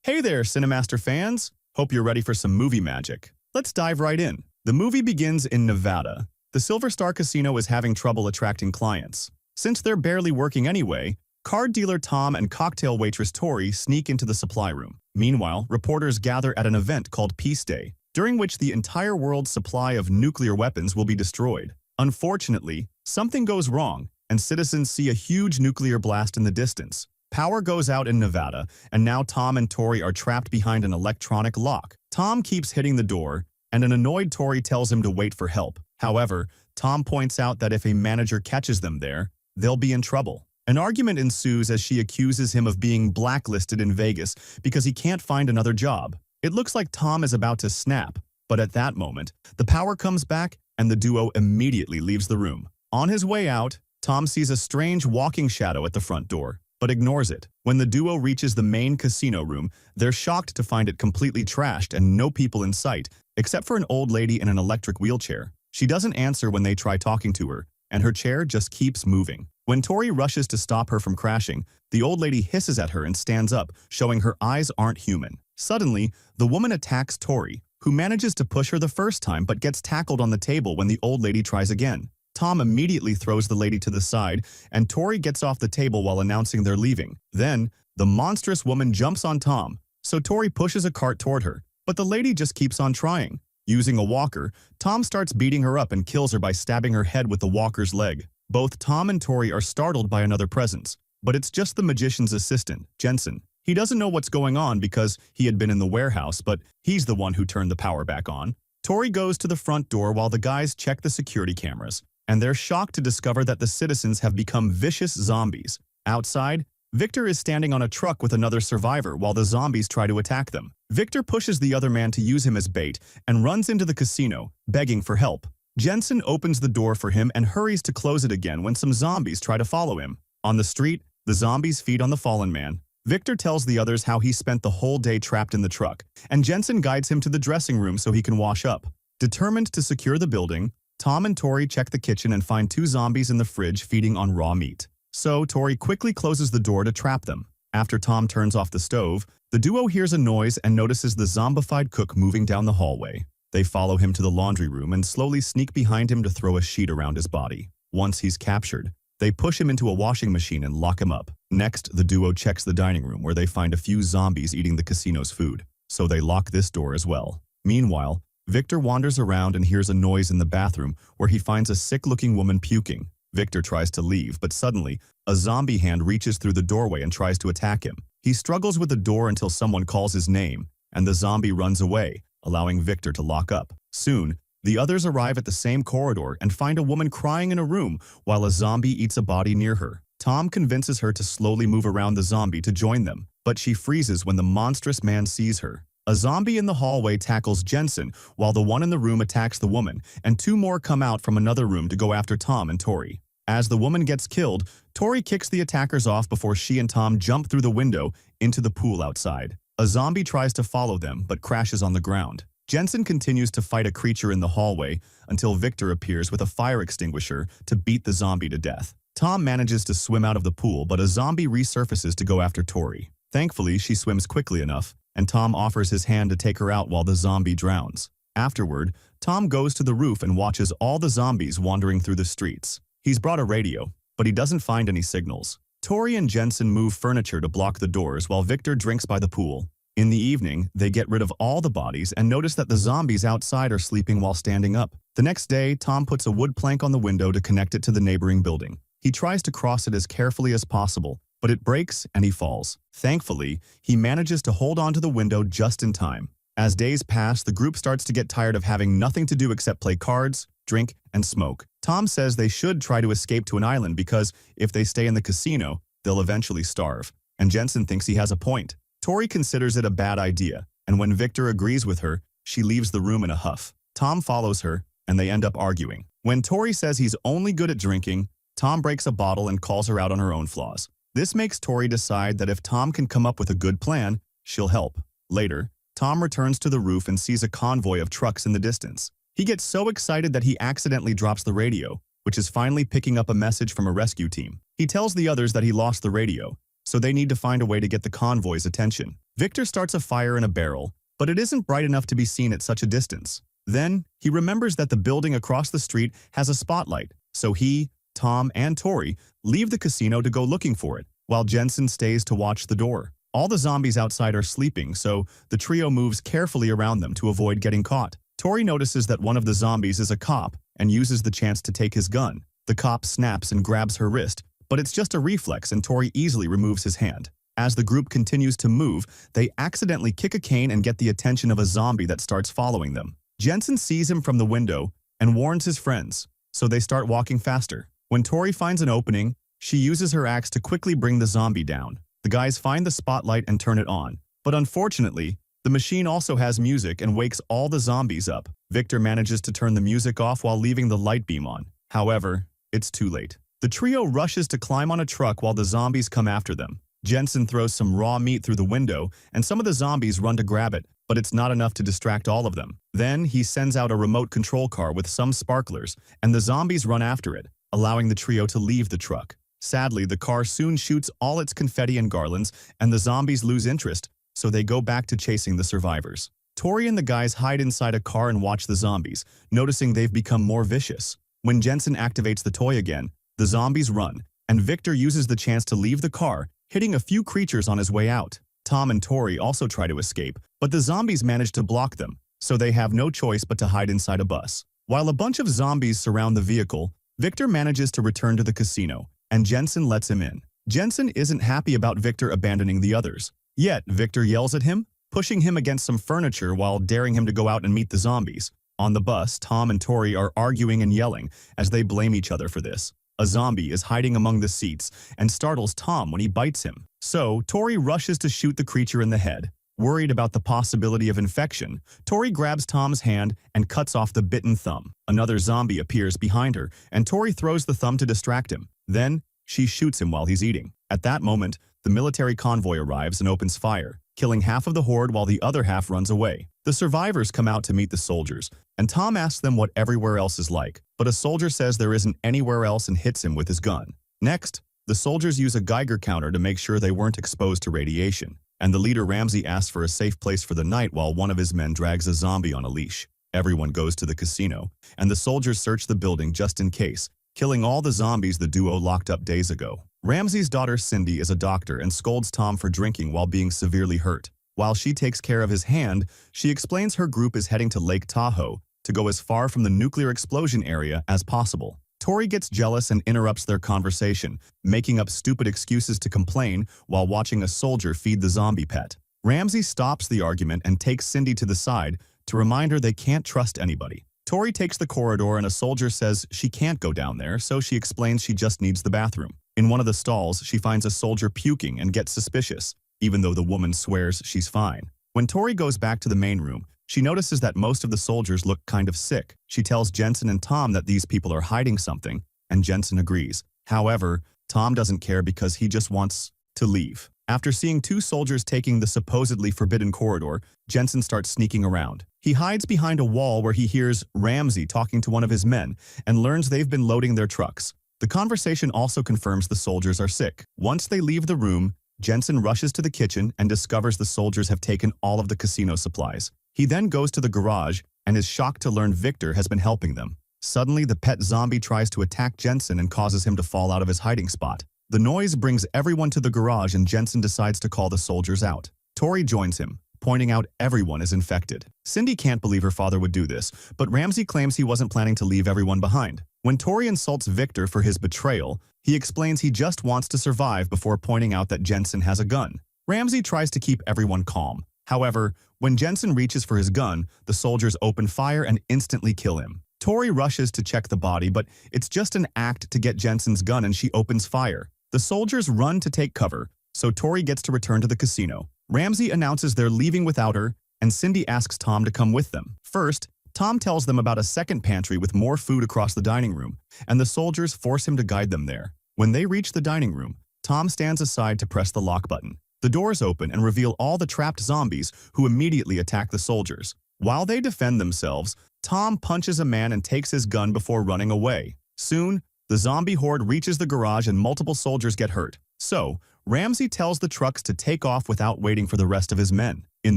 Hey there, CENIMASTER fans! Hope you're ready for some movie magic. Let's dive right in. The movie begins in Nevada. The Silver Star Casino is having trouble attracting clients. Since they're barely working anyway, card dealer Tom and cocktail waitress Tori sneak into the supply room. Meanwhile, reporters gather at an event called Peace Day, during which the entire world's supply of nuclear weapons will be destroyed. Unfortunately, something goes wrong, and citizens see a huge nuclear blast in the distance. Power goes out in Nevada, and now Tom and Tori are trapped behind an electronic lock. Tom keeps hitting the door, and an annoyed Tori tells him to wait for help. However, Tom points out that if a manager catches them there, they'll be in trouble. An argument ensues as she accuses him of being blacklisted in Vegas because he can't find another job. It looks like Tom is about to snap, but at that moment, the power comes back and the duo immediately leaves the room. On his way out, Tom sees a strange walking shadow at the front door, but ignores it. When the duo reaches the main casino room, they're shocked to find it completely trashed and no people in sight, except for an old lady in an electric wheelchair. She doesn't answer when they try talking to her, and her chair just keeps moving. When Tori rushes to stop her from crashing, the old lady hisses at her and stands up, showing her eyes aren't human. Suddenly, the woman attacks Tori, who manages to push her the first time but gets tackled on the table when the old lady tries again. Tom immediately throws the lady to the side, and Tori gets off the table while announcing they're leaving. Then, the monstrous woman jumps on Tom, so Tori pushes a cart toward her, but the lady just keeps on trying. Using a walker, Tom starts beating her up and kills her by stabbing her head with the walker's leg. Both Tom and Tori are startled by another presence, but it's just the magician's assistant, Jensen. He doesn't know what's going on because he had been in the warehouse, but he's the one who turned the power back on. Tori goes to the front door while the guys check the security cameras, and they're shocked to discover that the citizens have become vicious zombies. Outside, Victor is standing on a truck with another survivor while the zombies try to attack them. Victor pushes the other man to use him as bait and runs into the casino, begging for help. Jensen opens the door for him and hurries to close it again when some zombies try to follow him. On the street, the zombies feed on the fallen man. Victor tells the others how he spent the whole day trapped in the truck, and Jensen guides him to the dressing room so he can wash up. Determined to secure the building, Tom and Tori check the kitchen and find two zombies in the fridge feeding on raw meat. So Tori quickly closes the door to trap them. After Tom turns off the stove, the duo hears a noise and notices the zombified cook moving down the hallway. They follow him to the laundry room and slowly sneak behind him to throw a sheet around his body. Once he's captured, they push him into a washing machine and lock him up. Next, the duo checks the dining room where they find a few zombies eating the casino's food, so they lock this door as well. Meanwhile, Victor wanders around and hears a noise in the bathroom where he finds a sick-looking woman puking. Victor tries to leave, but suddenly, a zombie hand reaches through the doorway and tries to attack him. He struggles with the door until someone calls his name, and the zombie runs away, allowing Victor to lock up. Soon, the others arrive at the same corridor and find a woman crying in a room while a zombie eats a body near her. Tom convinces her to slowly move around the zombie to join them, but she freezes when the monstrous man sees her. A zombie in the hallway tackles Jensen, while the one in the room attacks the woman, and two more come out from another room to go after Tom and Tori. As the woman gets killed, Tori kicks the attackers off before she and Tom jump through the window into the pool outside. A zombie tries to follow them but crashes on the ground. Jensen continues to fight a creature in the hallway until Victor appears with a fire extinguisher to beat the zombie to death. Tom manages to swim out of the pool, but a zombie resurfaces to go after Tori. Thankfully, she swims quickly enough, and Tom offers his hand to take her out while the zombie drowns. Afterward, Tom goes to the roof and watches all the zombies wandering through the streets. He's brought a radio, but he doesn't find any signals. Tori and Jensen move furniture to block the doors while Victor drinks by the pool. In the evening, they get rid of all the bodies and notice that the zombies outside are sleeping while standing up. The next day, Tom puts a wood plank on the window to connect it to the neighboring building. He tries to cross it as carefully as possible, but it breaks and he falls. Thankfully, he manages to hold onto the window just in time. As days pass, the group starts to get tired of having nothing to do except play cards, drink, and smoke. Tom says they should try to escape to an island because if they stay in the casino, they'll eventually starve. And Jensen thinks he has a point. Tori considers it a bad idea, and when Victor agrees with her, she leaves the room in a huff. Tom follows her, and they end up arguing. When Tori says he's only good at drinking, Tom breaks a bottle and calls her out on her own flaws. This makes Tori decide that if Tom can come up with a good plan, she'll help. Later, Tom returns to the roof and sees a convoy of trucks in the distance. He gets so excited that he accidentally drops the radio, which is finally picking up a message from a rescue team. He tells the others that he lost the radio, so they need to find a way to get the convoy's attention. Victor starts a fire in a barrel, but it isn't bright enough to be seen at such a distance. Then, he remembers that the building across the street has a spotlight, so he, Tom, and Tori leave the casino to go looking for it, while Jensen stays to watch the door. All the zombies outside are sleeping, so the trio moves carefully around them to avoid getting caught. Tori notices that one of the zombies is a cop and uses the chance to take his gun. The cop snaps and grabs her wrist, but it's just a reflex and Tori easily removes his hand. As the group continues to move, they accidentally kick a cane and get the attention of a zombie that starts following them. Jensen sees him from the window and warns his friends, so they start walking faster. When Tori finds an opening, she uses her axe to quickly bring the zombie down. The guys find the spotlight and turn it on, but unfortunately, the machine also has music and wakes all the zombies up. Victor manages to turn the music off while leaving the light beam on. However, it's too late. The trio rushes to climb on a truck while the zombies come after them. Jensen throws some raw meat through the window, and some of the zombies run to grab it, but it's not enough to distract all of them. Then he sends out a remote control car with some sparklers, and the zombies run after it, allowing the trio to leave the truck. Sadly, the car soon shoots all its confetti and garlands, and the zombies lose interest, so they go back to chasing the survivors. Tori and the guys hide inside a car and watch the zombies, noticing they've become more vicious. When Jensen activates the toy again, the zombies run, and Victor uses the chance to leave the car, hitting a few creatures on his way out. Tom and Tori also try to escape, but the zombies manage to block them, so they have no choice but to hide inside a bus. While a bunch of zombies surround the vehicle, Victor manages to return to the casino, and Jensen lets him in. Jensen isn't happy about Victor abandoning the others. Yet, Victor yells at him, pushing him against some furniture while daring him to go out and meet the zombies. On the bus, Tom and Tori are arguing and yelling as they blame each other for this. A zombie is hiding among the seats and startles Tom when he bites him. So, Tori rushes to shoot the creature in the head. Worried about the possibility of infection, Tori grabs Tom's hand and cuts off the bitten thumb. Another zombie appears behind her, and Tori throws the thumb to distract him. Then, she shoots him while he's eating. At that moment, the military convoy arrives and opens fire, killing half of the horde while the other half runs away. The survivors come out to meet the soldiers, and Tom asks them what everywhere else is like, but a soldier says there isn't anywhere else and hits him with his gun. Next, the soldiers use a Geiger counter to make sure they weren't exposed to radiation, and the leader Ramsey asks for a safe place for the night while one of his men drags a zombie on a leash. Everyone goes to the casino, and the soldiers search the building just in case, killing all the zombies the duo locked up days ago. Ramsey's daughter Cindy is a doctor and scolds Tom for drinking while being severely hurt. While she takes care of his hand, she explains her group is heading to Lake Tahoe to go as far from the nuclear explosion area as possible. Tori gets jealous and interrupts their conversation, making up stupid excuses to complain while watching a soldier feed the zombie pet. Ramsey stops the argument and takes Cindy to the side to remind her they can't trust anybody. Tori takes the corridor and a soldier says she can't go down there, so she explains she just needs the bathroom. In one of the stalls, she finds a soldier puking and gets suspicious, even though the woman swears she's fine. When Tori goes back to the main room, she notices that most of the soldiers look kind of sick. She tells Jensen and Tom that these people are hiding something, and Jensen agrees. However, Tom doesn't care because he just wants to leave. After seeing two soldiers taking the supposedly forbidden corridor, Jensen starts sneaking around. He hides behind a wall where he hears Ramsey talking to one of his men and learns they've been loading their trucks. The conversation also confirms the soldiers are sick. Once they leave the room, Jensen rushes to the kitchen and discovers the soldiers have taken all of the casino supplies. He then goes to the garage and is shocked to learn Victor has been helping them. Suddenly, the pet zombie tries to attack Jensen and causes him to fall out of his hiding spot. The noise brings everyone to the garage and Jensen decides to call the soldiers out. Tori joins him, pointing out everyone is infected. Cindy can't believe her father would do this, but Ramsey claims he wasn't planning to leave everyone behind. When Tori insults Victor for his betrayal, he explains he just wants to survive before pointing out that Jensen has a gun. Ramsey tries to keep everyone calm. However, when Jensen reaches for his gun, the soldiers open fire and instantly kill him. Tori rushes to check the body, but it's just an act to get Jensen's gun and she opens fire. The soldiers run to take cover, so Tori gets to return to the casino. Ramsey announces they're leaving without her, and Cindy asks Tom to come with them. First, Tom tells them about a second pantry with more food across the dining room, and the soldiers force him to guide them there. When they reach the dining room, Tom stands aside to press the lock button. The doors open and reveal all the trapped zombies who immediately attack the soldiers. While they defend themselves, Tom punches a man and takes his gun before running away. Soon, the zombie horde reaches the garage and multiple soldiers get hurt. So, Ramsey tells the trucks to take off without waiting for the rest of his men. In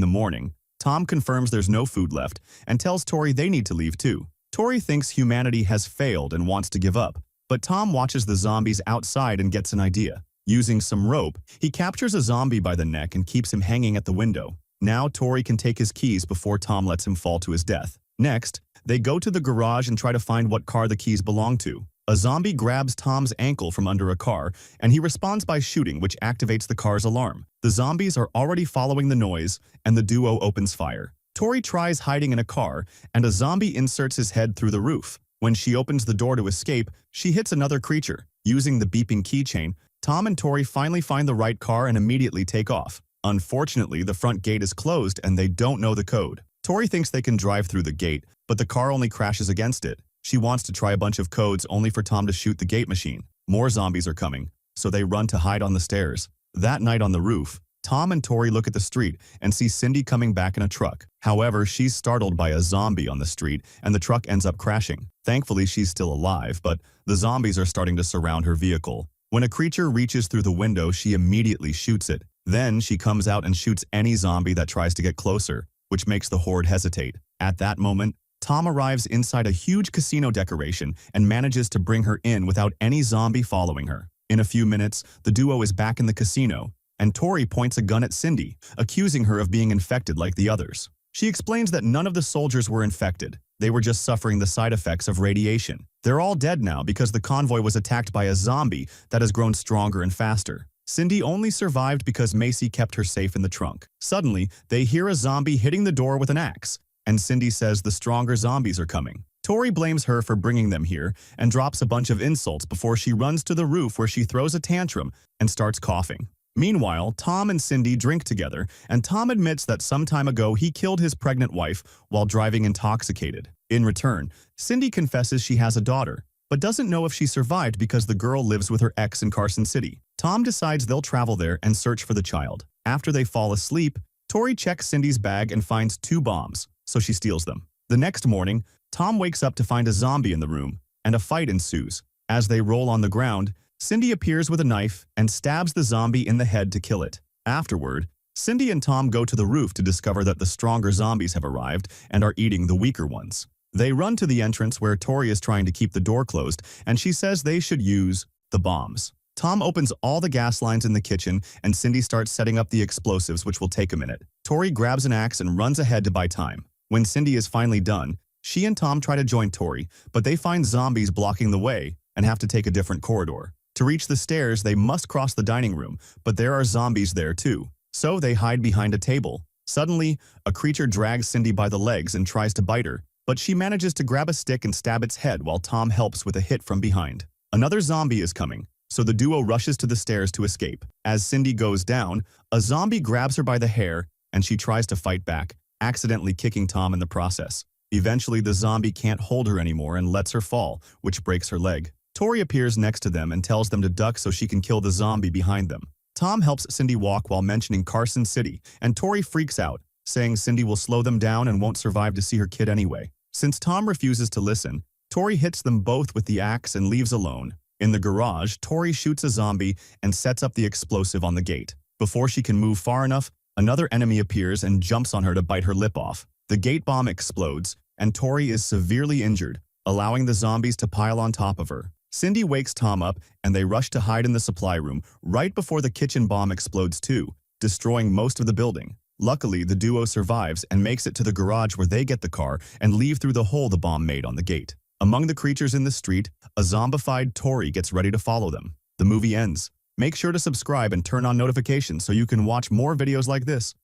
the morning, Tom confirms there's no food left and tells Tori they need to leave too. Tori thinks humanity has failed and wants to give up, but Tom watches the zombies outside and gets an idea. Using some rope, he captures a zombie by the neck and keeps him hanging at the window. Now Tori can take his keys before Tom lets him fall to his death. Next, they go to the garage and try to find what car the keys belong to. A zombie grabs Tom's ankle from under a car, and he responds by shooting, which activates the car's alarm. The zombies are already following the noise, and the duo opens fire. Tori tries hiding in a car, and a zombie inserts his head through the roof. When she opens the door to escape, she hits another creature. Using the beeping keychain, Tom and Tori finally find the right car and immediately take off. Unfortunately, the front gate is closed and they don't know the code. Tori thinks they can drive through the gate, but the car only crashes against it. She wants to try a bunch of codes only for Tom to shoot the gate machine. More zombies are coming, so they run to hide on the stairs. That night on the roof, Tom and Tori look at the street and see Cindy coming back in a truck. However, she's startled by a zombie on the street and the truck ends up crashing. Thankfully, she's still alive, but the zombies are starting to surround her vehicle. When a creature reaches through the window, she immediately shoots it. Then she comes out and shoots any zombie that tries to get closer, which makes the horde hesitate. At that moment, Tom arrives inside a huge casino decoration and manages to bring her in without any zombie following her. In a few minutes, the duo is back in the casino, and Tori points a gun at Cindy, accusing her of being infected like the others. She explains that none of the soldiers were infected. They were just suffering the side effects of radiation. They're all dead now because the convoy was attacked by a zombie that has grown stronger and faster. Cindy only survived because Macy kept her safe in the trunk. Suddenly, they hear a zombie hitting the door with an axe, and Cindy says the stronger zombies are coming. Tori blames her for bringing them here and drops a bunch of insults before she runs to the roof where she throws a tantrum and starts coughing. Meanwhile, Tom and Cindy drink together, and Tom admits that some time ago he killed his pregnant wife while driving intoxicated. In return, Cindy confesses she has a daughter, but doesn't know if she survived because the girl lives with her ex in Carson City. Tom decides they'll travel there and search for the child. After they fall asleep, Tori checks Cindy's bag and finds 2 bombs, so she steals them. The next morning, Tom wakes up to find a zombie in the room, and a fight ensues. As they roll on the ground, Cindy appears with a knife and stabs the zombie in the head to kill it. Afterward, Cindy and Tom go to the roof to discover that the stronger zombies have arrived and are eating the weaker ones. They run to the entrance where Tori is trying to keep the door closed, and she says they should use the bombs. Tom opens all the gas lines in the kitchen, and Cindy starts setting up the explosives, which will take a minute. Tori grabs an axe and runs ahead to buy time. When Cindy is finally done, she and Tom try to join Tori, but they find zombies blocking the way and have to take a different corridor. To reach the stairs, they must cross the dining room, but there are zombies there too. So they hide behind a table. Suddenly, a creature drags Cindy by the legs and tries to bite her, but she manages to grab a stick and stab its head while Tom helps with a hit from behind. Another zombie is coming, so the duo rushes to the stairs to escape. As Cindy goes down, a zombie grabs her by the hair and she tries to fight back, accidentally kicking Tom in the process. Eventually, the zombie can't hold her anymore and lets her fall, which breaks her leg. Tori appears next to them and tells them to duck so she can kill the zombie behind them. Tom helps Cindy walk while mentioning Carson City, and Tori freaks out, saying Cindy will slow them down and won't survive to see her kid anyway. Since Tom refuses to listen, Tori hits them both with the axe and leaves alone. In the garage, Tori shoots a zombie and sets up the explosive on the gate. Before she can move far enough, another enemy appears and jumps on her to bite her lip off. The gate bomb explodes, and Tori is severely injured, allowing the zombies to pile on top of her. Cindy wakes Tom up, and they rush to hide in the supply room right before the kitchen bomb explodes too, destroying most of the building. Luckily, the duo survives and makes it to the garage where they get the car and leave through the hole the bomb made on the gate. Among the creatures in the street, a zombified Tori gets ready to follow them. The movie ends. Make sure to subscribe and turn on notifications so you can watch more videos like this.